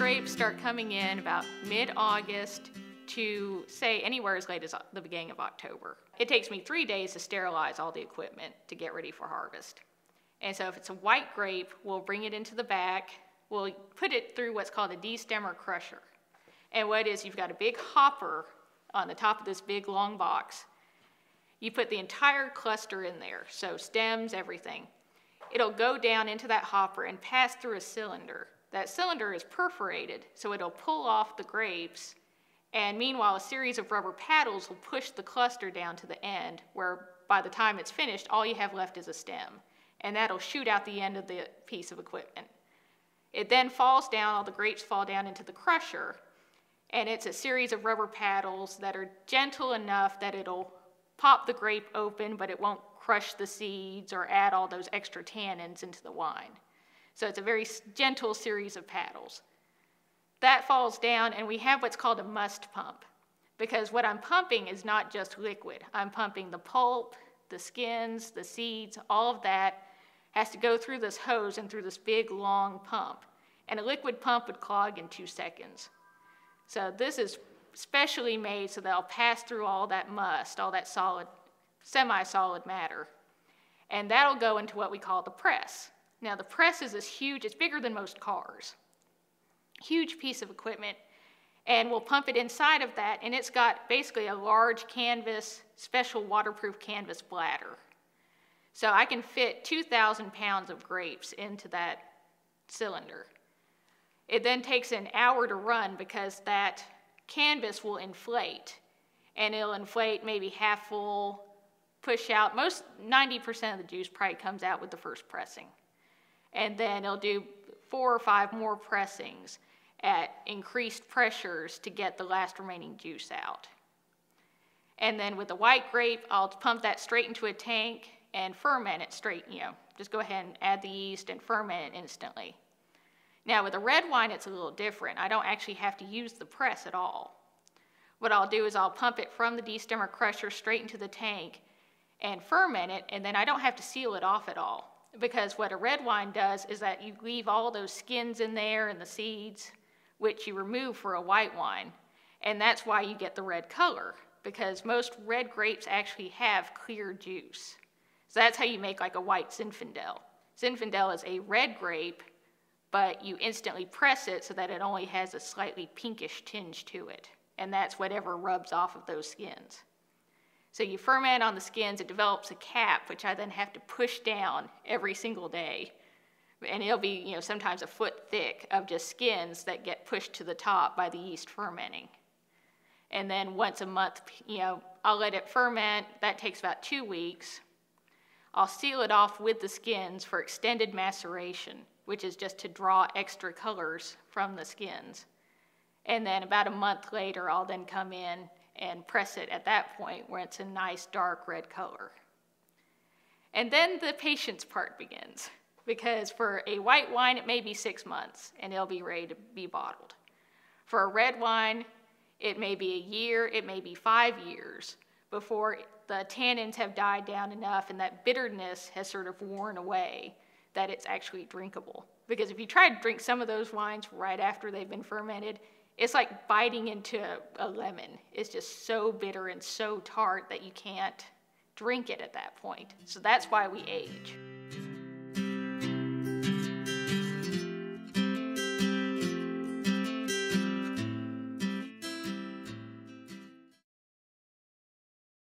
grapes start coming in about mid-August to, say, anywhere as late as the beginning of October. It takes me 3 days to sterilize all the equipment to get ready for harvest. And so if it's a white grape, we'll bring it into the back. We'll put it through what's called a destemmer crusher. And what it is, you've got a big hopper on the top of this big long box. You put the entire cluster in there, so stems, everything. It'll go down into that hopper and pass through a cylinder. That cylinder is perforated, so it'll pull off the grapes, and meanwhile a series of rubber paddles will push the cluster down to the end, where by the time it's finished, all you have left is a stem. And that'll shoot out the end of the piece of equipment. It then falls down, all the grapes fall down into the crusher, and it's a series of rubber paddles that are gentle enough that it'll pop the grape open, but it won't crush the seeds or add all those extra tannins into the wine. So it's a very gentle series of paddles. That falls down, and we have what's called a must pump, because what I'm pumping is not just liquid. I'm pumping the pulp, the skins, the seeds, all of that has to go through this hose and through this big, long pump. And a liquid pump would clog in 2 seconds. So this is specially made so that it'll pass through all that must, all that solid, semi-solid matter. And that'll go into what we call the press. Now the press is this huge, it's bigger than most cars. Huge piece of equipment. And we'll pump it inside of that, and it's got basically a large canvas, special waterproof canvas bladder. So I can fit 2,000 pounds of grapes into that cylinder. It then takes an hour to run because that canvas will inflate, and it'll inflate maybe half full, push out. 90% of the juice probably comes out with the first pressing. And then it'll do 4 or 5 more pressings at increased pressures to get the last remaining juice out. And then with the white grape, I'll pump that straight into a tank and ferment it straight, just go ahead and add the yeast and ferment it instantly. Now with a red wine, it's a little different. I don't actually have to use the press at all. What I'll do is I'll pump it from the destemmer crusher straight into the tank and ferment it, and then I don't have to seal it off at all. Because what a red wine does is that you leave all those skins in there and the seeds, which you remove for a white wine. And that's why you get the red color, because most red grapes actually have clear juice. So that's how you make like a white Zinfandel. Zinfandel is a red grape, but you instantly press it so that it only has a slightly pinkish tinge to it. And that's whatever rubs off of those skins. So you ferment on the skins, it develops a cap, which I then have to push down every single day. And it'll be, sometimes a foot thick of just skins that get pushed to the top by the yeast fermenting. And then once a month, I'll let it ferment. That takes about 2 weeks. I'll seal it off with the skins for extended maceration, which is just to draw extra colors from the skins. And then about a month later, I'll then come in and press it at that point where it's a nice dark red color. And then the patience part begins, because for a white wine, it may be 6 months and it'll be ready to be bottled. For a red wine, it may be a year, it may be 5 years before the tannins have died down enough and that bitterness has sort of worn away that it's actually drinkable. Because if you try to drink some of those wines right after they've been fermented, it's like biting into a lemon. It's just so bitter and so tart that you can't drink it at that point. So that's why we age.